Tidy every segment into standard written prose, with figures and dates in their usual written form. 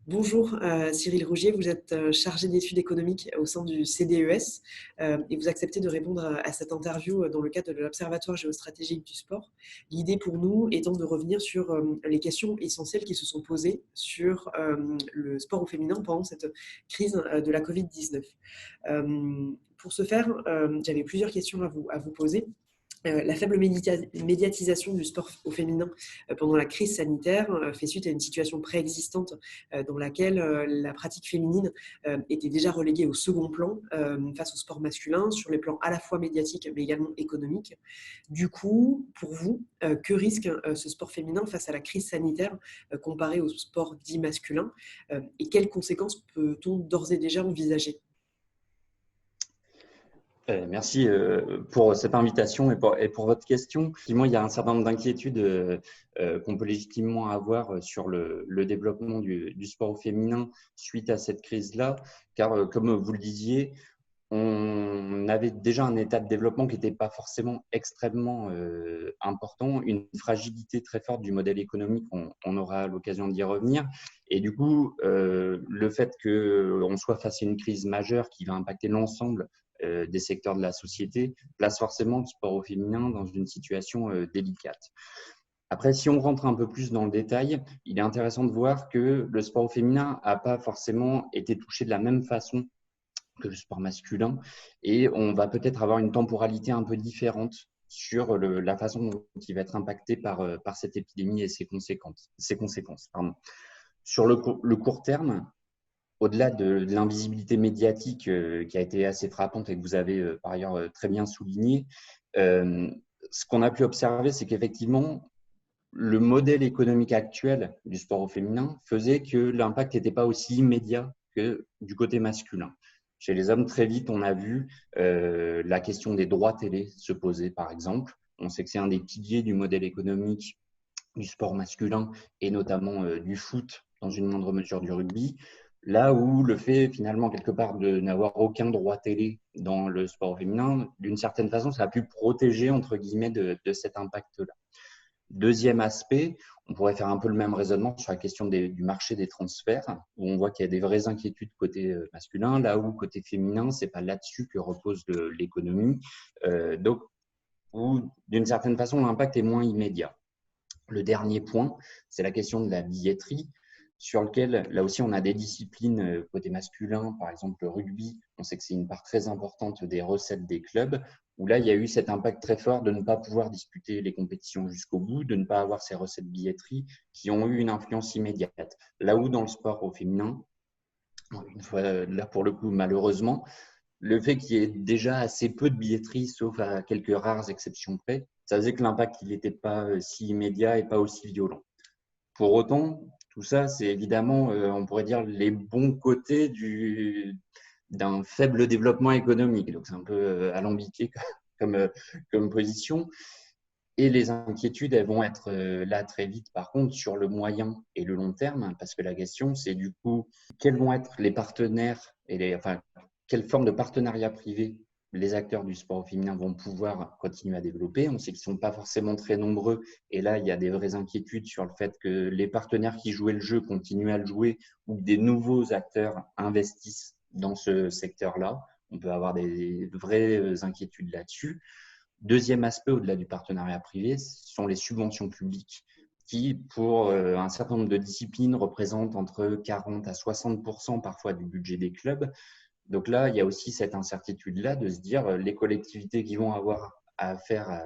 Bonjour, Cyril Rougier, vous êtes chargé d'études économiques au sein du CDES et vous acceptez de répondre à cette interview dans le cadre de l'Observatoire géostratégique du sport. L'idée pour nous étant de revenir sur les questions essentielles qui se sont posées sur le sport au féminin pendant cette crise de la Covid-19. Pour ce faire, j'avais plusieurs questions à vous poser. La faible médiatisation du sport au féminin pendant la crise sanitaire fait suite à une situation préexistante dans laquelle la pratique féminine était déjà reléguée au second plan face au sport masculin sur les plans à la fois médiatiques mais également économiques. Du coup, pour vous, que risque ce sport féminin face à la crise sanitaire comparé au sport dit masculin et quelles conséquences peut-on d'ores et déjà envisager ? Merci pour cette invitation et pour votre question. Effectivement, il y a un certain nombre d'inquiétudes qu'on peut légitimement avoir sur le développement du sport au féminin suite à cette crise-là, car comme vous le disiez, on avait déjà un état de développement qui n'était pas forcément extrêmement important, une fragilité très forte du modèle économique, on aura l'occasion d'y revenir. Et du coup, le fait qu'on soit face à une crise majeure qui va impacter l'ensemble des secteurs de la société place forcément le sport au féminin dans une situation délicate. Après, si on rentre un peu plus dans le détail, il est intéressant de voir que le sport au féminin n'a pas forcément été touché de la même façon que le sport masculin et on va peut-être avoir une temporalité un peu différente sur la façon dont il va être impacté par cette épidémie et ses conséquences. Sur le court terme, au-delà de l'invisibilité médiatique qui a été assez frappante et que vous avez par ailleurs très bien souligné, ce qu'on a pu observer, c'est qu'effectivement, le modèle économique actuel du sport au féminin faisait que l'impact n'était pas aussi immédiat que du côté masculin. Chez les hommes, très vite, on a vu la question des droits télé se poser, par exemple. On sait que c'est un des piliers du modèle économique du sport masculin et notamment du foot, dans une moindre mesure du rugby. Là où le fait finalement quelque part de n'avoir aucun droit télé dans le sport féminin, d'une certaine façon, ça a pu protéger entre guillemets de cet impact-là. Deuxième aspect, on pourrait faire un peu le même raisonnement sur la question du marché des transferts, où on voit qu'il y a des vraies inquiétudes côté masculin, là où côté féminin, c'est pas là-dessus que repose l'économie, donc où d'une certaine façon l'impact est moins immédiat. Le dernier point, c'est la question de la billetterie, sur lequel, là aussi, on a des disciplines côté masculin, par exemple le rugby, on sait que c'est une part très importante des recettes des clubs, où là, il y a eu cet impact très fort de ne pas pouvoir disputer les compétitions jusqu'au bout, de ne pas avoir ces recettes billetterie qui ont eu une influence immédiate. Là où dans le sport au féminin, une fois là pour le coup, malheureusement, le fait qu'il y ait déjà assez peu de billetterie, sauf à quelques rares exceptions près, ça faisait que l'impact n'était pas si immédiat et pas aussi violent. Pour autant, tout ça, c'est évidemment, on pourrait dire, les bons côtés d'un faible développement économique. Donc, c'est un peu alambiqué comme position. Et les inquiétudes, elles vont être là très vite, par contre, sur le moyen et le long terme, parce que la question, c'est du coup, quels vont être les partenaires quelle forme de partenariat privé les acteurs du sport féminin vont pouvoir continuer à développer. On sait qu'ils ne sont pas forcément très nombreux. Et là, il y a des vraies inquiétudes sur le fait que les partenaires qui jouaient le jeu continuent à le jouer ou que des nouveaux acteurs investissent dans ce secteur-là. On peut avoir des vraies inquiétudes là-dessus. Deuxième aspect, au-delà du partenariat privé, ce sont les subventions publiques qui, pour un certain nombre de disciplines, représentent entre 40 à 60% parfois du budget des clubs. Donc là, il y a aussi cette incertitude-là de se dire les collectivités qui vont avoir à faire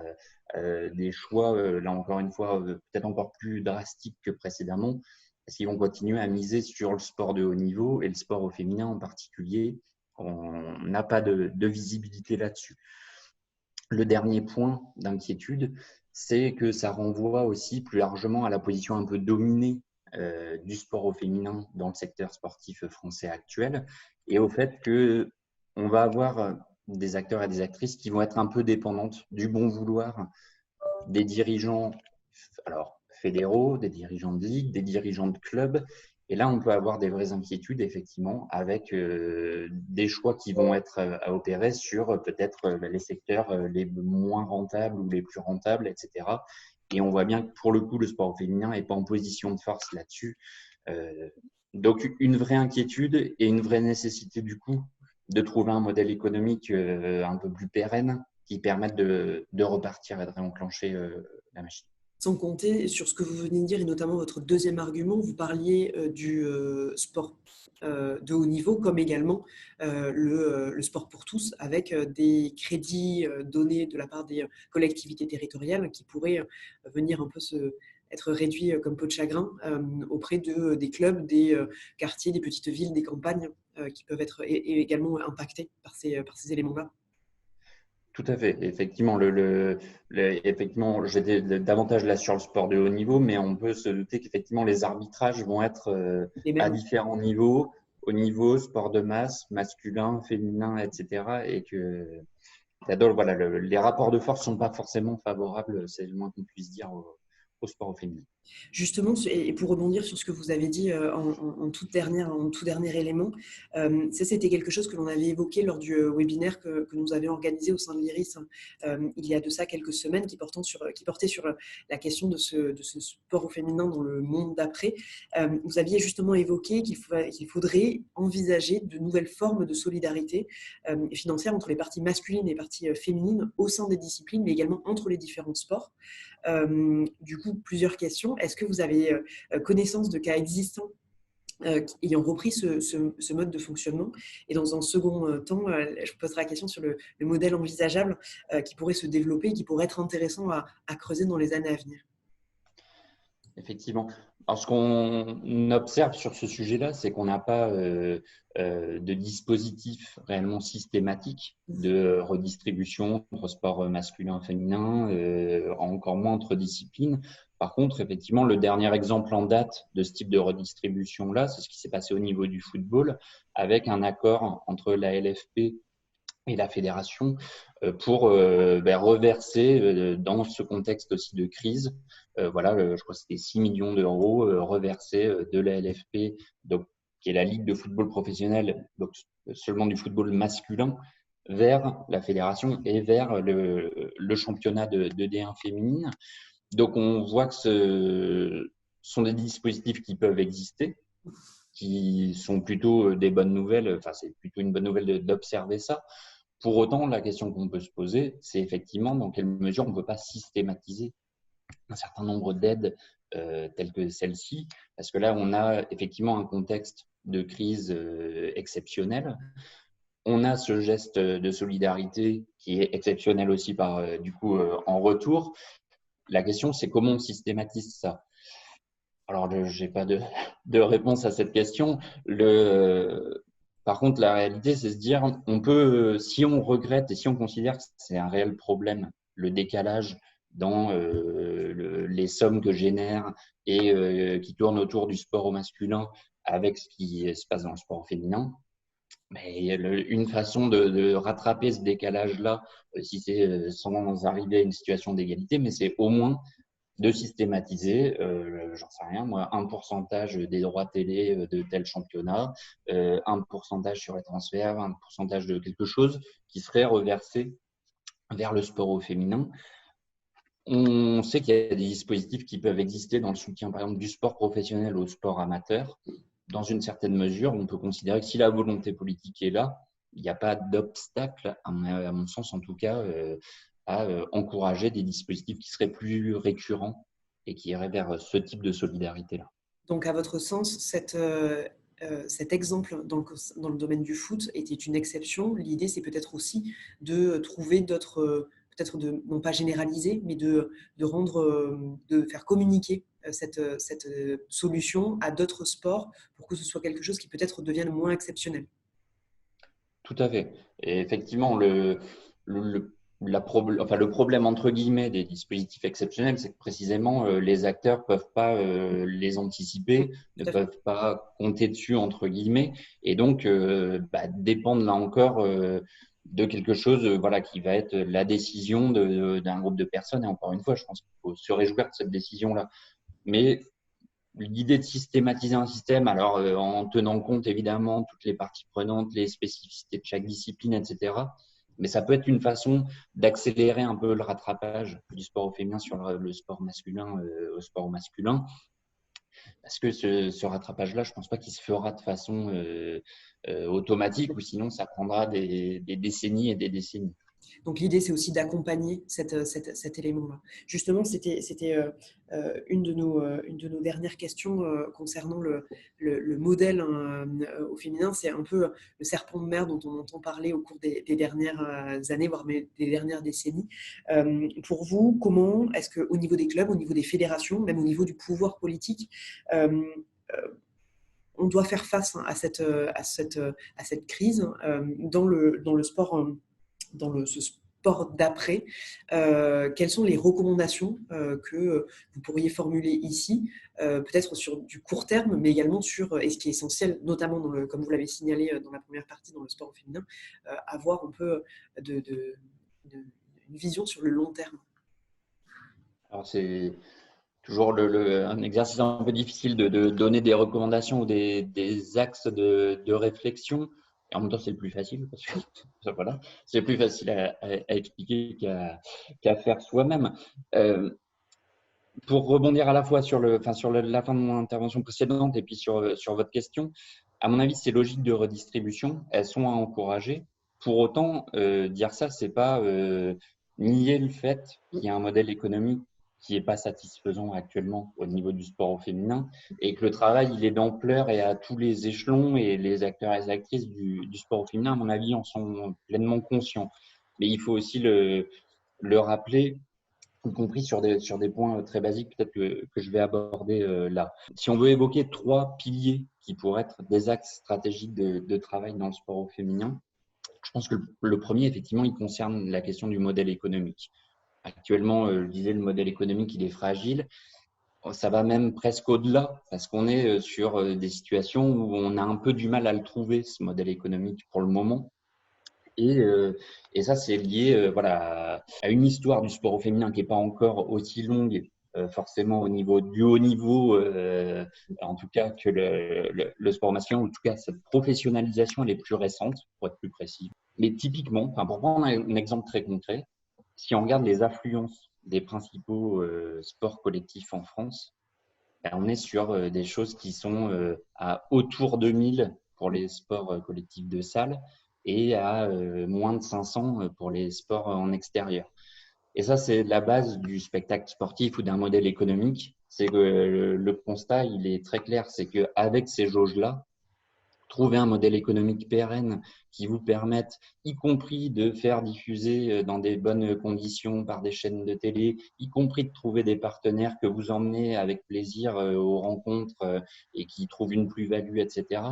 des choix, là encore une fois, peut-être encore plus drastiques que précédemment, parce qu'ils vont continuer à miser sur le sport de haut niveau et le sport au féminin en particulier. On n'a pas de visibilité là-dessus. Le dernier point d'inquiétude, c'est que ça renvoie aussi plus largement à la position un peu dominée du sport au féminin dans le secteur sportif français actuel et au fait qu'on va avoir des acteurs et des actrices qui vont être un peu dépendantes du bon vouloir des dirigeants fédéraux, des dirigeants de ligue, des dirigeants de clubs Et là, on peut avoir des vraies inquiétudes, effectivement, avec des choix qui vont être à opérer sur peut-être les secteurs les moins rentables ou les plus rentables, etc. Et on voit bien que pour le coup, le sport féminin n'est pas en position de force là-dessus. Donc, une vraie inquiétude et une vraie nécessité, du coup, de trouver un modèle économique un peu plus pérenne qui permette de repartir et de réenclencher la machine. Sans compter sur ce que vous venez de dire, et notamment votre deuxième argument, vous parliez du sport de haut niveau, comme également le sport pour tous, avec des crédits donnés de la part des collectivités territoriales qui pourraient venir un peu être réduits comme peau de chagrin auprès des clubs, des quartiers, des petites villes, des campagnes qui peuvent être également impactés par ces éléments-là. Tout à fait. Effectivement, effectivement, j'étais davantage là sur le sport de haut niveau, mais on peut se douter qu'effectivement, les arbitrages vont être Les à mêmes. différents niveaux, au niveau sport de masse, masculin, féminin, etc. Et que voilà, les rapports de force ne sont pas forcément favorables, c'est le moins qu'on puisse dire, au sport au féminin. Justement, et pour rebondir sur ce que vous avez dit en tout dernier élément, ça c'était quelque chose que l'on avait évoqué lors du webinaire que nous avions organisé au sein de l'IRIS il y a de ça quelques semaines, qui portait sur la question de ce sport au féminin dans le monde d'après. Vous aviez justement évoqué qu'il faudrait envisager de nouvelles formes de solidarité financière entre les parties masculines et les parties féminines au sein des disciplines, mais également entre les différents sports. Du coup, plusieurs questions. Est-ce que vous avez connaissance de cas existants ayant repris ce mode de fonctionnement? Et dans un second temps, je vous poserai la question sur le modèle envisageable qui pourrait se développer et qui pourrait être intéressant à creuser dans les années à venir. Effectivement. Alors, ce qu'on observe sur ce sujet-là, c'est qu'on n'a pas de dispositif réellement systématique de redistribution entre sport masculin et féminin, encore moins entre disciplines. Par contre, effectivement, le dernier exemple en date de ce type de redistribution-là, c'est ce qui s'est passé au niveau du football, avec un accord entre la LFP et la fédération pour reverser dans ce contexte aussi de crise, voilà, je crois que c'était 6 millions d'euros reversés de la LFP, donc, qui est la Ligue de football professionnel, donc seulement du football masculin, vers la fédération et vers le championnat de D1 féminine. Donc, on voit que ce sont des dispositifs qui peuvent exister, qui sont plutôt des bonnes nouvelles. Enfin, c'est plutôt une bonne nouvelle d'observer ça. Pour autant, la question qu'on peut se poser, c'est effectivement dans quelle mesure on ne peut pas systématiser un certain nombre d'aides telles que celle-ci, parce que là, on a effectivement un contexte de crise exceptionnel. On a ce geste de solidarité qui est exceptionnel aussi en retour. La question, c'est comment on systématise ça. Alors, je n'ai pas de réponse à cette question. Par contre, la réalité, c'est se dire, si on regrette et si on considère que c'est un réel problème, le décalage dans les sommes que génère et qui tournent autour du sport au masculin avec ce qui se passe dans le sport au féminin, mais une façon de rattraper ce décalage-là, si c'est sans arriver à une situation d'égalité, mais c'est au moins de systématiser, j'en sais rien, moi, un pourcentage des droits télé de tel championnat, un pourcentage sur les transferts, un pourcentage de quelque chose qui serait reversé vers le sport au féminin. On sait qu'il y a des dispositifs qui peuvent exister dans le soutien, par exemple, du sport professionnel au sport amateur. Dans une certaine mesure, on peut considérer que si la volonté politique est là, il n'y a pas d'obstacle, à mon sens en tout cas, à encourager des dispositifs qui seraient plus récurrents et qui iraient vers ce type de solidarité-là. Donc, à votre sens, cet exemple dans le domaine du foot était une exception. L'idée, c'est peut-être aussi de trouver d'autres, peut-être non pas généraliser, mais de faire communiquer cette solution à d'autres sports pour que ce soit quelque chose qui peut-être devienne moins exceptionnel. Tout à fait. Et effectivement, le problème entre guillemets des dispositifs exceptionnels, c'est que précisément les acteurs ne peuvent pas les anticiper, ne peuvent pas compter dessus entre guillemets, et donc dépendent là encore de quelque chose qui va être la décision d'un groupe de personnes. Et encore une fois, je pense qu'il faut se réjouir de cette décision-là. Mais l'idée de systématiser un système, alors en tenant compte évidemment toutes les parties prenantes, les spécificités de chaque discipline, etc. Mais ça peut être une façon d'accélérer un peu le rattrapage du sport au féminin sur le sport masculin au sport masculin. Parce que ce rattrapage-là, je ne pense pas qu'il se fera de façon automatique, ou sinon ça prendra des décennies et des décennies. Donc l'idée, c'est aussi d'accompagner cet élément-là. Justement, c'était une de nos dernières questions concernant le modèle au féminin. C'est un peu le serpent de mer dont on entend parler au cours des dernières années, voire des dernières décennies. Pour vous, comment est-ce qu'au niveau des clubs, au niveau des fédérations, même au niveau du pouvoir politique, on doit faire face à cette crise dans le sport ce sport d'après, quelles sont les recommandations que vous pourriez formuler ici, peut-être sur du court terme, mais également sur, et ce qui est essentiel, notamment comme vous l'avez signalé dans la première partie, dans le sport au féminin, avoir un peu une vision sur le long terme. Alors, c'est toujours un exercice un peu difficile de donner des recommandations ou des axes de réflexion. Et en même temps, c'est le plus facile parce que voilà, c'est plus facile à expliquer qu'à faire soi-même. Pour rebondir à la fois sur la fin de mon intervention précédente et puis sur votre question, à mon avis, ces logiques de redistribution, elles sont à encourager. Pour autant, dire ça, c'est pas nier le fait qu'il y a un modèle économique qui n'est pas satisfaisant actuellement au niveau du sport au féminin et que le travail, il est d'ampleur et à tous les échelons, et les acteurs et les actrices du sport au féminin, à mon avis, en sont pleinement conscients. Mais il faut aussi le rappeler, y compris sur des points très basiques, peut-être que je vais aborder là. Si on veut évoquer 3 piliers qui pourraient être des axes stratégiques de travail dans le sport au féminin, je pense que le premier, effectivement, il concerne la question du modèle économique. Actuellement, je disais, le modèle économique, il est fragile. Ça va même presque au-delà, parce qu'on est sur des situations où on a un peu du mal à le trouver, ce modèle économique, pour le moment. Et ça, c'est lié voilà, à une histoire du sport au féminin qui n'est pas encore aussi longue, forcément au niveau du haut niveau, en tout cas que le sport masculin. En tout cas, cette professionnalisation, elle est plus récente, pour être plus précis. Mais typiquement, pour prendre un exemple très concret, si on regarde les affluences des principaux sports collectifs en France, on est sur des choses qui sont à autour de 1000 pour les sports collectifs de salle et à moins de 500 pour les sports en extérieur. Et ça, c'est la base du spectacle sportif ou d'un modèle économique. C'est que le constat, il est très clair, c'est qu'avec ces jauges-là, trouver un modèle économique pérenne qui vous permette, y compris de faire diffuser dans des bonnes conditions par des chaînes de télé, y compris de trouver des partenaires que vous emmenez avec plaisir aux rencontres et qui trouvent une plus-value, etc.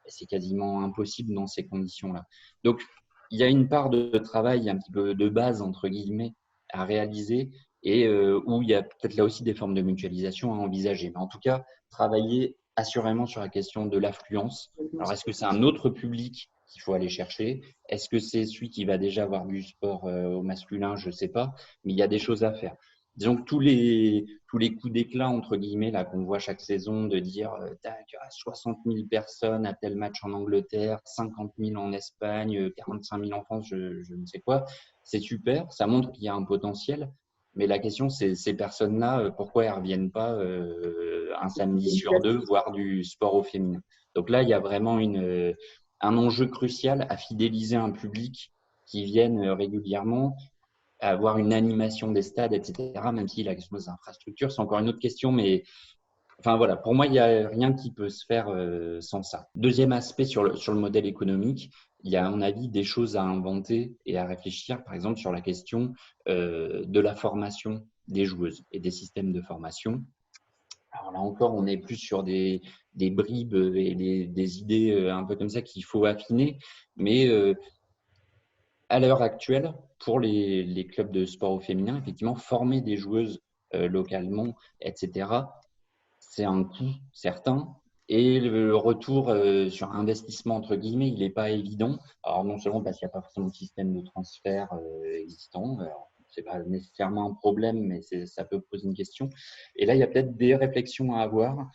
C'est quasiment impossible dans ces conditions-là. Donc, il y a une part de travail un petit peu de base, entre guillemets, à réaliser, et où il y a peut-être là aussi des formes de mutualisation à envisager. Mais en tout cas, travailler assurément sur la question de l'affluence. Alors, est-ce que c'est un autre public qu'il faut aller chercher? Est-ce que c'est celui qui va déjà avoir du sport au masculin? Je ne sais pas, mais il y a des choses à faire. Disons que tous les coups d'éclat, entre guillemets, là qu'on voit chaque saison, de dire tac, 60 000 personnes à tel match en Angleterre, 50 000 en Espagne, 45 000 en France, je ne sais quoi, c'est super, ça montre qu'il y a un potentiel. Mais la question, c'est ces personnes-là, pourquoi elles ne reviennent pas un samedi sur 2 voir du sport au féminin? Donc là, il y a vraiment un enjeu crucial à fidéliser un public qui vienne régulièrement, à avoir une animation des stades, etc. Même si la question des infrastructures, c'est encore une autre question, mais enfin voilà, pour moi, il n'y a rien qui peut se faire sans ça. Deuxième aspect sur le modèle économique, il y a à mon avis des choses à inventer et à réfléchir, par exemple sur la question de la formation des joueuses et des systèmes de formation. Alors là encore, on est plus sur des bribes et des idées un peu comme ça qu'il faut affiner, mais à l'heure actuelle, pour les clubs de sport au féminin, effectivement, former des joueuses localement, etc., c'est un coût certain. Et le retour sur investissement, entre guillemets, il n'est pas évident. Alors, non seulement parce qu'il n'y a pas forcément de système de transfert existant, c'est pas nécessairement un problème, mais ça peut poser une question. Et là, il y a peut-être des réflexions à avoir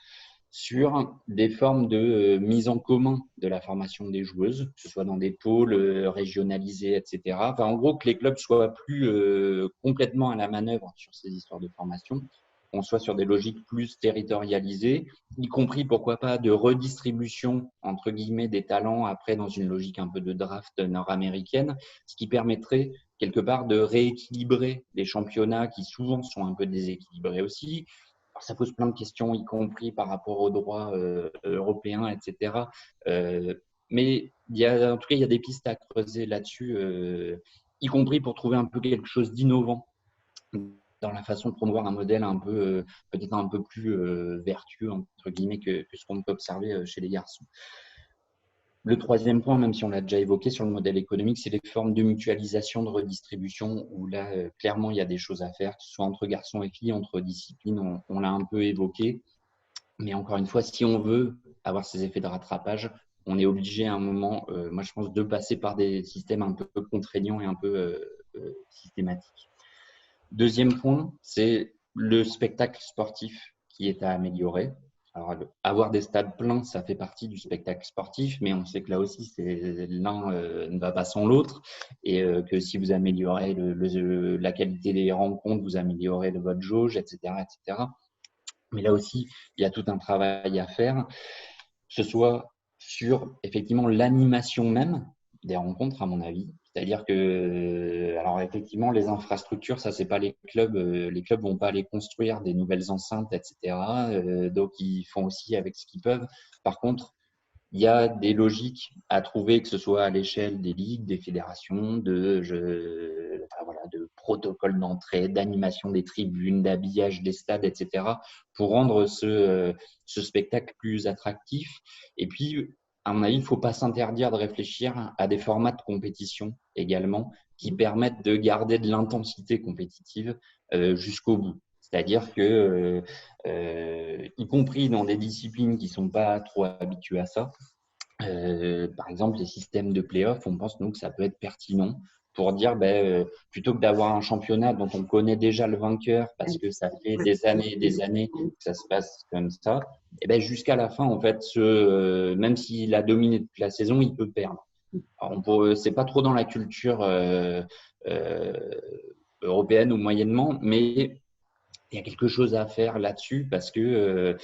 sur des formes de mise en commun de la formation des joueuses, que ce soit dans des pôles régionalisés, etc. Enfin, en gros, que les clubs soient plus complètement à la manœuvre sur ces histoires de formation, qu'on soit sur des logiques plus territorialisées, y compris, pourquoi pas, de redistribution, entre guillemets, des talents après dans une logique un peu de draft nord-américaine, ce qui permettrait quelque part de rééquilibrer les championnats qui souvent sont un peu déséquilibrés aussi. Alors, ça pose plein de questions, y compris par rapport aux droits européens, etc. Mais en tout cas, il y a des pistes à creuser là-dessus, y compris pour trouver un peu quelque chose d'innovant dans la façon de promouvoir un modèle un peu, peut-être un peu plus vertueux, entre guillemets, que ce qu'on peut observer chez les garçons. Le troisième point, même si on l'a déjà évoqué sur le modèle économique, c'est les formes de mutualisation, de redistribution, où là, clairement, il y a des choses à faire, que ce soit entre garçons et filles, entre disciplines, on l'a un peu évoqué. Mais encore une fois, si on veut avoir ces effets de rattrapage, on est obligé à un moment, moi je pense, de passer par des systèmes un peu contraignants et un peu systématiques. Deuxième point, c'est le spectacle sportif qui est à améliorer. Alors, avoir des stades pleins, ça fait partie du spectacle sportif, mais on sait que là aussi, l'un ne va pas sans l'autre, et que si vous améliorez la qualité des rencontres, vous améliorez votre jauge, etc., etc. Mais là aussi, il y a tout un travail à faire, que ce soit sur effectivement l'animation même des rencontres, à mon avis. C'est-à-dire que, alors effectivement, les infrastructures, ça, c'est pas les clubs vont pas aller construire des nouvelles enceintes, etc. Donc, ils font aussi avec ce qu'ils peuvent. Par contre, il y a des logiques à trouver, que ce soit à l'échelle des ligues, des fédérations, de protocoles d'entrée, d'animation des tribunes, d'habillage des stades, etc., pour rendre ce spectacle plus attractif. Et puis, à mon avis, il ne faut pas s'interdire de réfléchir à des formats de compétition également qui permettent de garder de l'intensité compétitive jusqu'au bout. C'est-à-dire que, y compris dans des disciplines qui ne sont pas trop habituées à ça, par exemple, les systèmes de play-off, on pense nous que ça peut être pertinent pour dire, plutôt que d'avoir un championnat dont on connaît déjà le vainqueur parce que ça fait des années et des années que ça se passe comme ça, et ben jusqu'à la fin, en fait, même s'il a dominé toute la saison, il peut perdre. C'est pas trop dans la culture européenne ou moyennement, mais il y a quelque chose à faire là-dessus parce que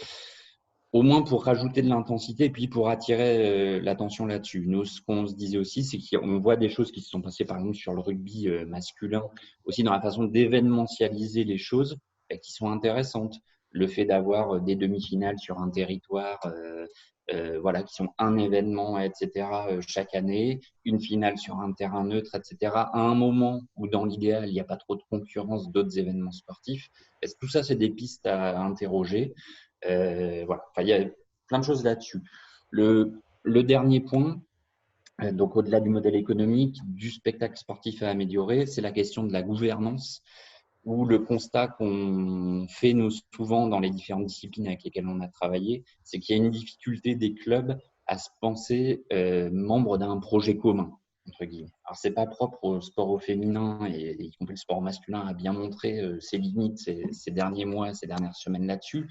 au moins pour rajouter de l'intensité et puis pour attirer l'attention là-dessus. Nous, ce qu'on se disait aussi, c'est qu'on voit des choses qui se sont passées par exemple sur le rugby masculin, aussi dans la façon d'événementialiser les choses qui sont intéressantes. Le fait d'avoir des demi-finales sur un territoire, voilà, qui sont un événement, etc., chaque année, une finale sur un terrain neutre, etc., à un moment où dans l'idéal, il n'y a pas trop de concurrence d'autres événements sportifs. Tout ça, c'est des pistes à interroger. Voilà. Enfin, il y a plein de choses là-dessus. Le dernier point, donc au-delà du modèle économique, du spectacle sportif à améliorer, c'est la question de la gouvernance, où le constat qu'on fait nous souvent dans les différentes disciplines avec lesquelles on a travaillé, c'est qu'il y a une difficulté des clubs à se penser membres d'un projet commun, entre guillemets. Alors, c'est pas propre au sport au féminin, et y compris le sport masculin a bien montré ses limites ces derniers mois, ces dernières semaines là-dessus.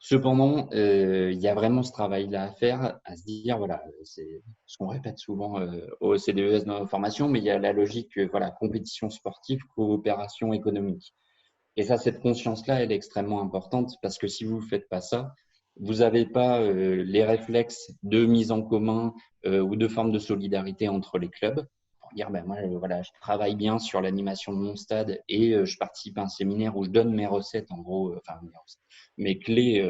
Cependant, il y a vraiment ce travail-là à faire, à se dire, voilà, c'est ce qu'on répète souvent au CDES dans nos formations, mais il y a la logique, voilà, compétition sportive, coopération économique. Et ça, cette conscience-là, elle est extrêmement importante parce que si vous ne faites pas ça, vous n'avez pas les réflexes de mise en commun ou de forme de solidarité entre les clubs pour dire, moi, voilà, je travaille bien sur l'animation de mon stade et je participe à un séminaire où je donne mes recettes, en gros, enfin, mes clés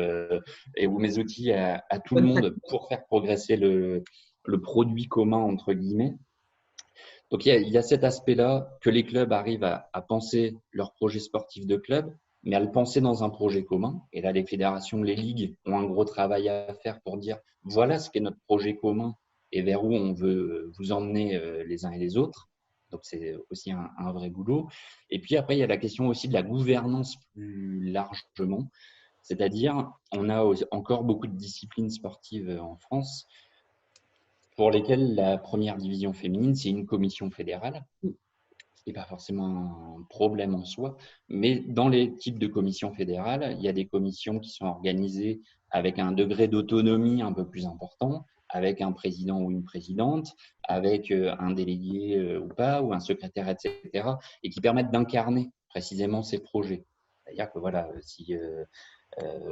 ou mes outils à tout le monde pour faire progresser le produit commun, entre guillemets. Donc, il y a cet aspect-là que les clubs arrivent à penser leur projet sportif de club, mais à le penser dans un projet commun. Et là, les fédérations, les ligues ont un gros travail à faire pour dire voilà ce qu'est notre projet commun et vers où on veut vous emmener les uns et les autres. Donc, c'est aussi un vrai boulot. Et puis après, il y a la question aussi de la gouvernance plus largement. C'est-à-dire, on a encore beaucoup de disciplines sportives en France pour lesquelles la première division féminine, c'est une commission fédérale. n'est pas forcément un problème en soi, mais dans les types de commissions fédérales, il y a des commissions qui sont organisées avec un degré d'autonomie un peu plus important, avec un président ou une présidente, avec un délégué ou pas, ou un secrétaire, etc., et qui permettent d'incarner précisément ces projets. C'est-à-dire que voilà, si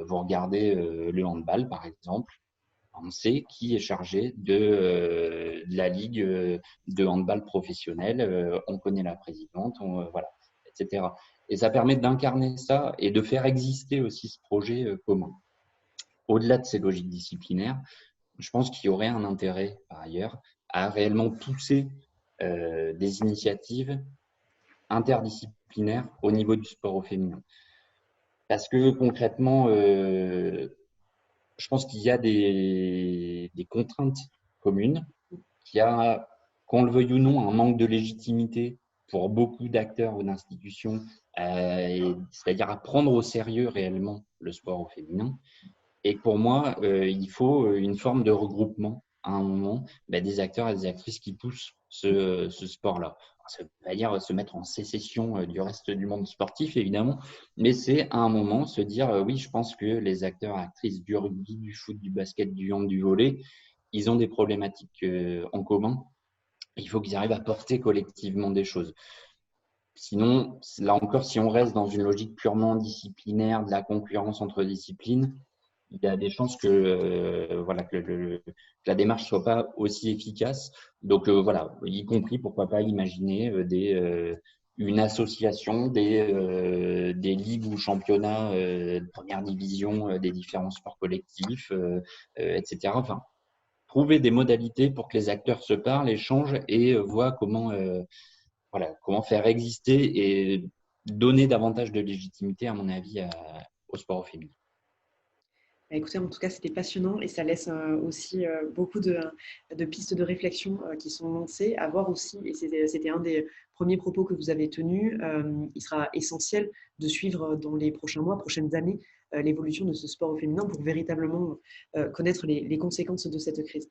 vous regardez le handball, par exemple, on sait qui est chargé de la ligue de handball professionnel, on connaît la présidente, voilà, etc. Et ça permet d'incarner ça et de faire exister aussi ce projet commun. Au-delà de ces logiques disciplinaires, je pense qu'il y aurait un intérêt, par ailleurs, à réellement pousser des initiatives interdisciplinaires au niveau du sport au féminin. Parce que concrètement, je pense qu'il y a des contraintes communes, qu'il y a, qu'on le veuille ou non, un manque de légitimité pour beaucoup d'acteurs ou d'institutions, c'est-à-dire à prendre au sérieux réellement le sport au féminin. Et pour moi, il faut une forme de regroupement à un moment des acteurs et des actrices qui poussent ce sport-là. Ça ne veut pas dire se mettre en sécession du reste du monde sportif, évidemment, mais c'est à un moment se dire oui, je pense que les acteurs et actrices du rugby, du foot, du basket, du hand, du volley, ils ont des problématiques en commun. Il faut qu'ils arrivent à porter collectivement des choses. Sinon, là encore, si on reste dans une logique purement disciplinaire, de la concurrence entre disciplines, il y a des chances que, voilà, que la démarche ne soit pas aussi efficace. Donc, voilà, y compris, pourquoi pas imaginer une association des ligues ou championnats de première division des différents sports collectifs, etc. Enfin, trouver des modalités pour que les acteurs se parlent, échangent et voient comment faire exister et donner davantage de légitimité, à mon avis, au sport au féminin. Écoutez, en tout cas, c'était passionnant et ça laisse aussi beaucoup de pistes de réflexion qui sont lancées. À voir aussi, et c'était un des premiers propos que vous avez tenus, il sera essentiel de suivre dans les prochains mois, prochaines années, l'évolution de ce sport au féminin pour véritablement connaître les conséquences de cette crise.